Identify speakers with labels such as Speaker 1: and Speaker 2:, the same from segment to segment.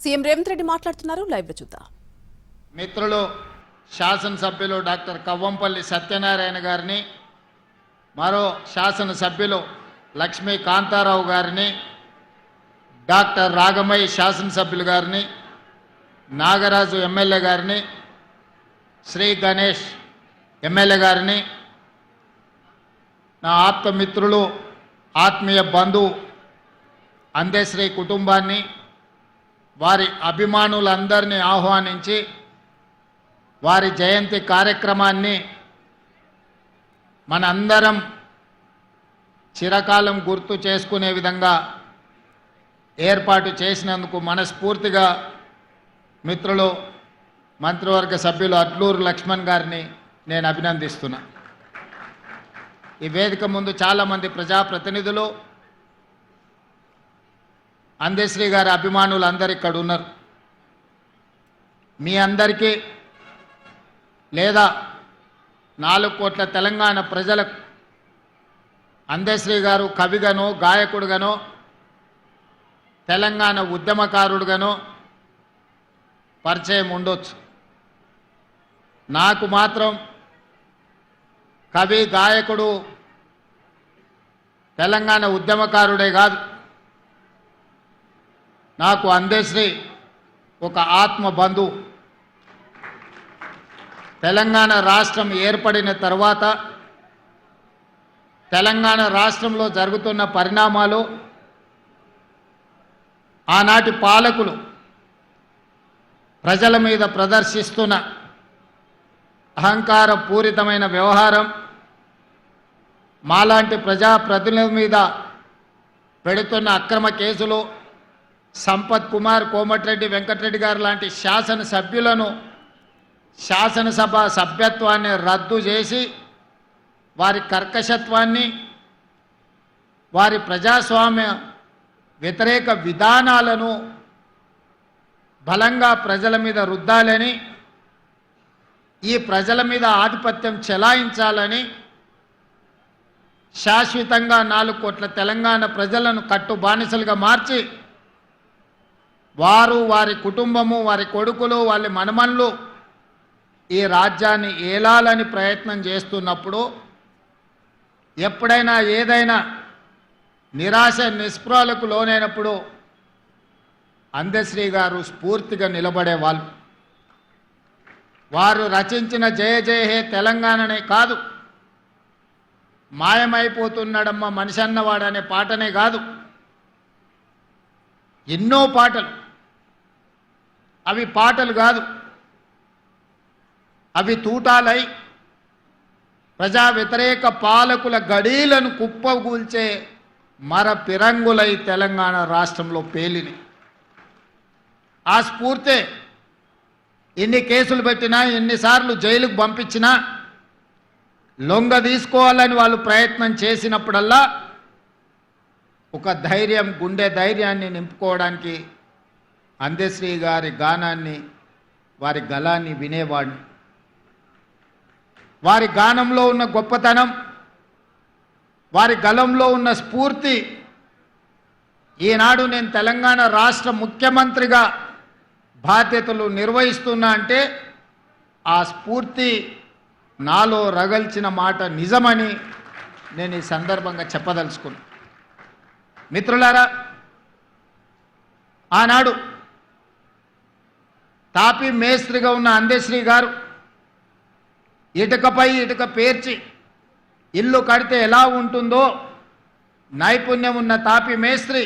Speaker 1: CM Revanth Reddy మాట్లాడుతున్నారు, live లో చూద్దాం.
Speaker 2: మిత్రులు శాసనసభ్యులు డాక్టర్ కవ్వంపల్లి సత్యనారాయణ గారిని, మరో శాసనసభ్యులు లక్ష్మీ కాంతారావు గారిని, డాక్టర్ రాగమయ్య శాసనసభ్యులు గారిని, నాగరాజు ఎమ్మెల్యే గారిని, శ్రీ గణేష్ ఎమ్మెల్యే గారిని, నా ఆప్తమిత్రులు ఆత్మీయ బంధువు అందేశ్రీ కుటుంబాన్ని, వారి అభిమానులందరినీ ఆహ్వానించి వారి జయంతి కార్యక్రమాన్ని మనందరం చిరకాలం గుర్తు చేసుకునే విధంగా ఏర్పాటు చేసినందుకు మనస్ఫూర్తిగా మిత్రులు మంత్రివర్గ సభ్యులు అట్లూరు లక్ష్మణ్ గారిని నేను అభినందిస్తున్నా. ఈ వేదిక ముందు చాలామంది ప్రజాప్రతినిధులు, అందేశ్రీ గారి అభిమానులు అందరు ఇక్కడ ఉన్నారు. మీ అందరికీ లేదా 4 కోట్ల తెలంగాణ ప్రజలకు అందేశ్రీ గారు కవిగానో, గాయకుడుగానో, తెలంగాణ ఉద్యమకారుడుగానో పరిచయం ఉండొచ్చు. నాకు మాత్రం కవి, గాయకుడు, తెలంగాణ ఉద్యమకారుడే కాదు, నాకు అందేశ్రీ ఒక ఆత్మ బంధువు. తెలంగాణ రాష్ట్రం ఏర్పడిన తర్వాత తెలంగాణ రాష్ట్రంలో జరుగుతున్న పరిణామాలు, ఆనాటి పాలకులు ప్రజల మీద ప్రదర్శిస్తున్న అహంకార పూరితమైన వ్యవహారం, మాలాంటి ప్రజాప్రతినిధుల మీద పెడుతున్న అక్రమ కేసులు, సంపత్ కుమార్, కోమటిరెడ్డి వెంకటరెడ్డి గారు లాంటి శాసనసభ్యులను శాసనసభ సభ్యత్వాన్ని రద్దు చేసి వారి కర్కశత్వాన్ని, వారి ప్రజాస్వామ్య వ్యతిరేక విధానాలను బలంగా ప్రజల మీద రుద్దాలని, ఈ ప్రజల మీద ఆధిపత్యం చెలాయించాలని, శాశ్వతంగా 4 కోట్ల తెలంగాణ ప్రజలను కట్టు బానిసలుగా మార్చి వారు, వారి కుటుంబము, వారి కొడుకులు, వాళ్ళ మనమన్లు ఈ రాజ్యాన్ని ఏలాలని ప్రయత్నం చేస్తున్నప్పుడు, ఎప్పుడైనా ఏదైనా నిరాశ నిస్పృహలకు లోనైనప్పుడు అందేశ్రీ గారు స్ఫూర్తిగా నిలబడేవాళ్ళు. వారు రచించిన జయ జయ హే తెలంగాణనే కాదు, మాయమైపోతున్నాడమ్మ మనిషి అన్నవాడనే పాటనే కాదు, ఎన్నో పాటలు. అవి పాటలు కాదు, అవి తూటాలై ప్రజా వ్యతిరేక పాలకుల గడీలను కుప్పగూల్చే మర పిరంగులై తెలంగాణ రాష్ట్రంలో పేలిని. ఆ స్ఫూర్తే ఎన్ని కేసులు పెట్టినా, ఎన్నిసార్లు జైలుకు పంపించినా, లొంగ తీసుకోవాలని వాళ్ళు ప్రయత్నం చేసినప్పుడల్లా ఒక ధైర్యం, గుండె ధైర్యాన్ని నింపుకోవడానికి అందేశ్రీ గారి గానాన్ని, వారి గళాన్ని వినేవాడిని. వారి గానంలో ఉన్న గొప్పతనం, వారి గళంలో ఉన్న స్ఫూర్తి, ఈనాడు నేను తెలంగాణ రాష్ట్ర ముఖ్యమంత్రిగా బాధ్యతలు నిర్వహిస్తున్నా అంటే ఆ స్ఫూర్తి నాలో రగల్చిన మాట నిజమని నేను ఈ సందర్భంగా చెప్పదలుచుకున్నాను. మిత్రులారా, ఆనాడు తాపీ మేస్త్రిగా ఉన్న అందేశ్రీ గారు ఇటుకపై ఇటుక పేర్చి ఇల్లు కడితే ఎలా ఉంటుందో నైపుణ్యం ఉన్న తాపీ మేస్త్రి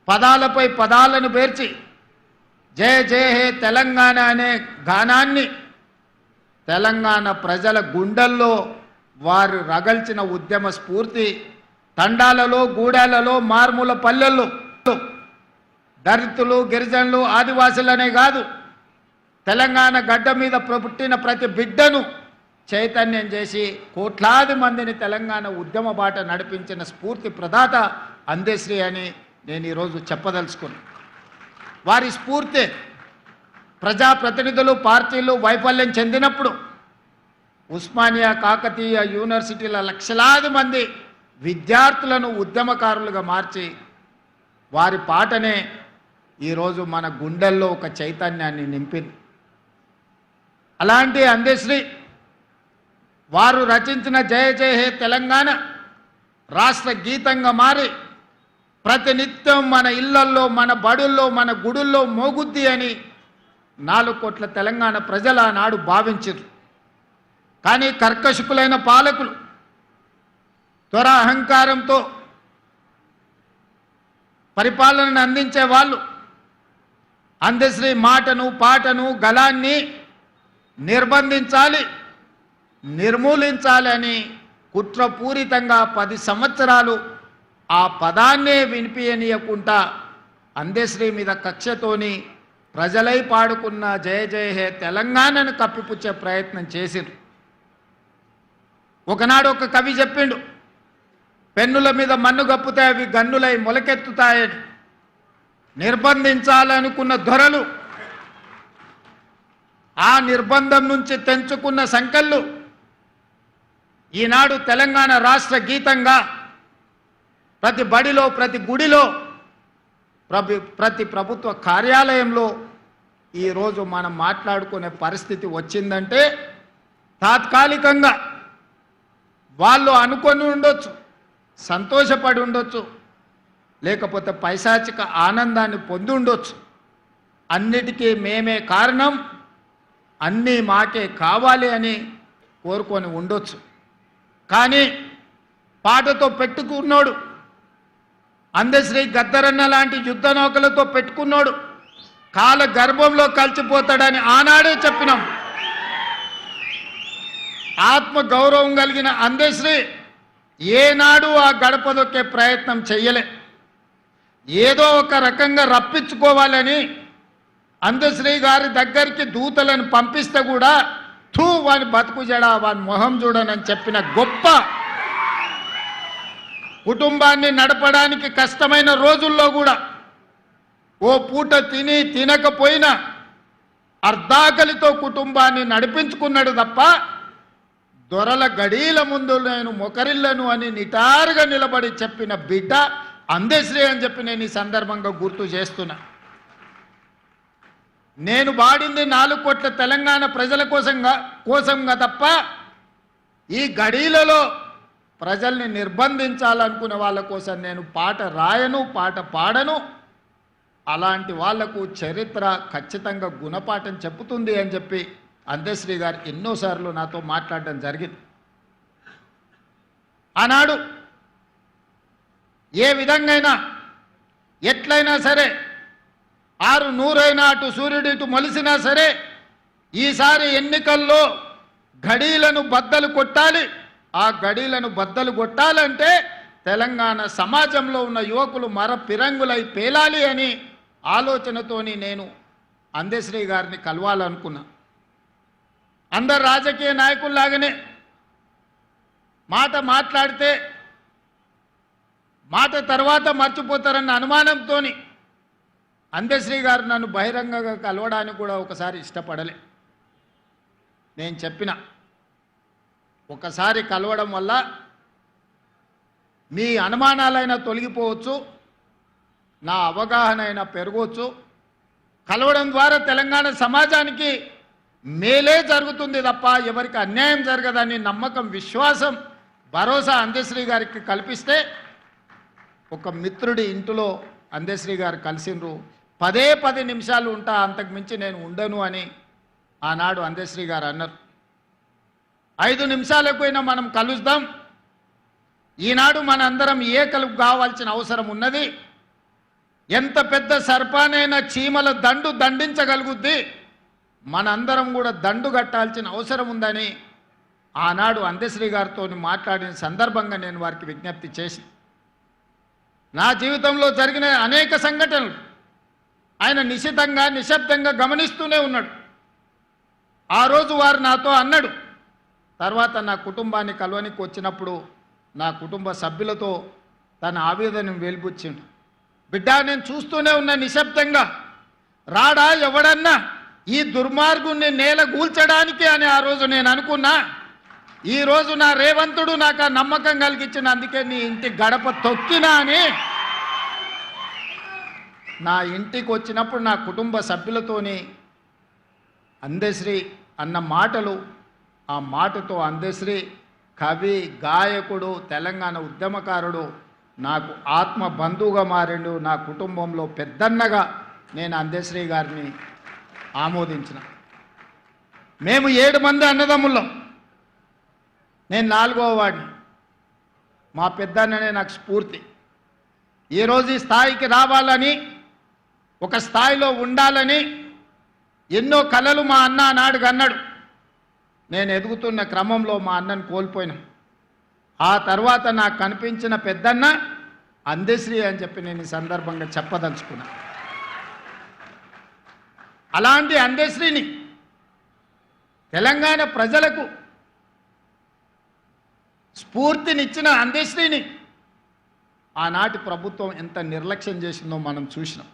Speaker 2: పదాలపై పదాలను పేర్చి జయ జయ హే తెలంగాణ అనే గానాన్ని తెలంగాణ ప్రజల గుండెల్లో వారు రగల్చిన ఉద్యమ స్ఫూర్తి తండాలలో, గూడాలలో, మార్మూల పల్లెల్లో దళితులు, గిరిజనులు, ఆదివాసులనే కాదు, తెలంగాణ గడ్డ మీద పుట్టిన ప్రతి బిడ్డను చైతన్యం చేసి కోట్లాది మందిని తెలంగాణ ఉద్యమ బాట నడిపించిన స్ఫూర్తి ప్రదాత అందేశ్రీ అని నేను ఈరోజు చెప్పదలుచుకున్నాను. వారి స్ఫూర్తి ప్రజాప్రతినిధులు, పార్టీలు వైఫల్యం చెందినప్పుడు ఉస్మానియా, కాకతీయ యూనివర్సిటీల లక్షలాది మంది విద్యార్థులను ఉద్యమకారులుగా మార్చి వారి పాటనే ఈరోజు మన గుండెల్లో ఒక చైతన్యాన్ని నింపింది. అలాంటి అందశ్రీ వారు రచించిన జయ జయ హే తెలంగాణ రాష్ట్ర గీతంగా మారి ప్రతినిత్యం మన ఇళ్లల్లో, మన బడుల్లో, మన గుడుల్లో మోగుద్ది అని 4 కోట్ల తెలంగాణ ప్రజలు ఆనాడు భావించారు. కానీ కర్కశకులైన పాలకులు త్వర అహంకారంతో పరిపాలనను అందించే వాళ్ళు అందశ్రీ మాటను, పాటను, గళాన్ని నిర్బంధించాలి, నిర్మూలించాలి అని కుట్రపూరితంగా 10 సంవత్సరాలు ఆ పదాన్నే వినిపించనీయకుండా అందశ్రీ మీద కక్షతోని ప్రజలై పాడుకున్న జయ జయ హే తెలంగాణను కప్పిపుచ్చే ప్రయత్నం చేసిరు. ఒకనాడు ఒక కవి చెప్పిండు, పెన్నుల మీద మన్ను గప్పుతే అవి గన్నులై మొలకెత్తుతాయని. నిర్బంధించాలనుకున్న దొరలు ఆ నిర్బంధం నుంచి తెంచుకున్న సంకళ్ళు ఈనాడు తెలంగాణ రాష్ట్ర గీతంగా ప్రతి బడిలో, ప్రతి గుడిలో, ప్రతి ప్రభుత్వ కార్యాలయంలో ఈరోజు మనం మాట్లాడుకునే పరిస్థితి వచ్చిందంటే తాత్కాలికంగా వాళ్ళు అనుకొని ఉండొచ్చు, సంతోషపడి ఉండొచ్చు, లేకపోతే పైశాచిక ఆనందాన్ని పొంది ఉండొచ్చు. అన్నిటికీ మేమే కారణం, అన్నీ మాకే కావాలి అని కోరుకొని ఉండొచ్చు. కానీ పాటతో పెట్టుకున్నాడు, అందశ్రీ గద్దరన్న లాంటి యుద్ధ నౌకలతో పెట్టుకున్నాడు, కాల గర్భంలో కలిసిపోతాడని ఆనాడే చెప్పినాం. ఆత్మ గౌరవం కలిగిన అందశ్రీ ఏనాడు ఆ గడప దొక్కే ప్రయత్నం చెయ్యలే. ఏదో ఒక రకంగా రప్పించుకోవాలని అందశ్రీ గారి దగ్గరికి దూతలను పంపిస్తే కూడా థూ వాని బతుకు జడ, వాని మొహం చూడనని చెప్పిన గొప్ప, కుటుంబాన్ని నడపడానికి కష్టమైన రోజుల్లో కూడా ఓ పూట తిని తినకపోయినా అర్ధాకలితో కుటుంబాన్ని నడిపించుకున్నాడు తప్ప దొరల గడీల ముందు నేను మొకరిల్లను అని నిటారుగా నిలబడి చెప్పిన బిడ్డ అందశ్రీ అని చెప్పి నేను ఈ సందర్భంగా గుర్తు చేస్తున్నా. నేను వాడింది 4 కోట్ల తెలంగాణ ప్రజల కోసంగా తప్ప ఈ గడీలలో ప్రజల్ని నిర్బంధించాలనుకునే వాళ్ళ కోసం నేను పాట రాయను, పాట పాడను. అలాంటి వాళ్లకు చరిత్ర ఖచ్చితంగా గుణపాఠం చెప్పుతుంది అని చెప్పి అందశ్రీ గారు ఎన్నోసార్లు నాతో మాట్లాడడం జరిగింది. ఆనాడు ఏ విధంగా ఎట్లయినా సరే 600 అటు సూర్యుడు ఇటు మొలిసినా సరే ఈసారి ఎన్నికల్లో గడీలను బద్దలు కొట్టాలి. ఆ గడీలను బద్దలు కొట్టాలంటే తెలంగాణ సమాజంలో ఉన్న యువకులు మర పిరంగులై పేలాలి అని ఆలోచనతోని నేను అందశ్రీ గారిని కలవాలనుకున్నా. అందరు రాజకీయ నాయకుల్లాగానే మాట మాట్లాడితే మాట తర్వాత మర్చిపోతారన్న అనుమానంతో అందశ్రీ గారు నన్ను బహిరంగంగా కలవడానికి కూడా ఒకసారి ఇష్టపడలే. నేను చెప్పిన ఒకసారి కలవడం వల్ల మీ అనుమానాలైనా తొలగిపోవచ్చు, నా అవగాహన అయినా పెరగవచ్చు. కలవడం ద్వారా తెలంగాణ సమాజానికి మేలే జరుగుతుంది తప్ప ఎవరికి అన్యాయం జరగదని నమ్మకం, విశ్వాసం, భరోసా అందశ్రీ గారికి కల్పిస్తే ఒక మిత్రుడి ఇంటిలో అందశ్రీ గారు కలిసిండ్రు. 10 నిమిషాలు ఉంటా, అంతకు మించి నేను ఉండను అని ఆనాడు అందశ్రీ గారు అన్నారు. 5 నిమిషాలకైనా మనం కలుద్దాం. ఈనాడు మనందరం ఏకలు కావాల్సిన అవసరం ఉన్నది. ఎంత పెద్ద సర్పానైనా చీమల దండు దండించగలుగుద్ది, మనందరం కూడా దండు కట్టాల్సిన అవసరం ఉందని ఆనాడు అందశ్రీ గారితో మాట్లాడిన సందర్భంగా నేను వారికి విజ్ఞప్తి చేసి, నా జీవితంలో జరిగిన అనేక సంఘటనలు ఆయన నిశితంగా నిశ్శబ్దంగా గమనిస్తూనే ఉన్నాడు. ఆ రోజు వారు నాతో అన్నాడు, తర్వాత నా కుటుంబాన్ని కలవనికి వచ్చినప్పుడు నా కుటుంబ సభ్యులతో తన ఆవేదనను వెలిబుచ్చిండు. బిడ్డ, నేను చూస్తూనే ఉన్నా నిశ్శబ్దంగా, రాడా ఎవడన్నా ఈ దుర్మార్గుణ్ణి నేల కూల్చడానికి అని ఆ రోజు నేను అనుకున్నా. ఈరోజు నా రేవంతుడు నాకు ఆ నమ్మకం కలిగించిన, అందుకే నీ ఇంటి గడప తొక్కినా అని నా ఇంటికి వచ్చినప్పుడు నా కుటుంబ సభ్యులతోని అందశ్రీ అన్న మాటలు, ఆ మాటతో అందశ్రీ కవి, గాయకుడు, తెలంగాణ ఉద్యమకారుడు, నాకు ఆత్మ బంధువుగా మారిండు. నా కుటుంబంలో పెద్దన్నగా నేను అందశ్రీ గారిని ఆమోదించిన. మేము 7 మంది అన్నదమ్ముళ్ళం, నేను 4వ వాడిని. మా పెద్దన్ననే నాకు స్ఫూర్తి. ఈరోజు ఈ స్థాయికి రావాలని, ఒక స్థాయిలో ఉండాలని ఎన్నో కలలు మా అన్న ఆనాడు అన్నాడు. నేను ఎదుగుతున్న క్రమంలో మా అన్నను కోల్పోయినా. ఆ తర్వాత నాకు కనిపించిన పెద్దన్న అందశ్రీ అని చెప్పి నేను ఈ సందర్భంగా చెప్పదలుచుకున్నా. అలాంటి అందశ్రీని, తెలంగాణ ప్రజలకు స్ఫూర్తినిచ్చిన అందశ్రీని ఆనాటి ప్రభుత్వం ఎంత నిర్లక్ష్యం చేసిందో మనం చూసినాం.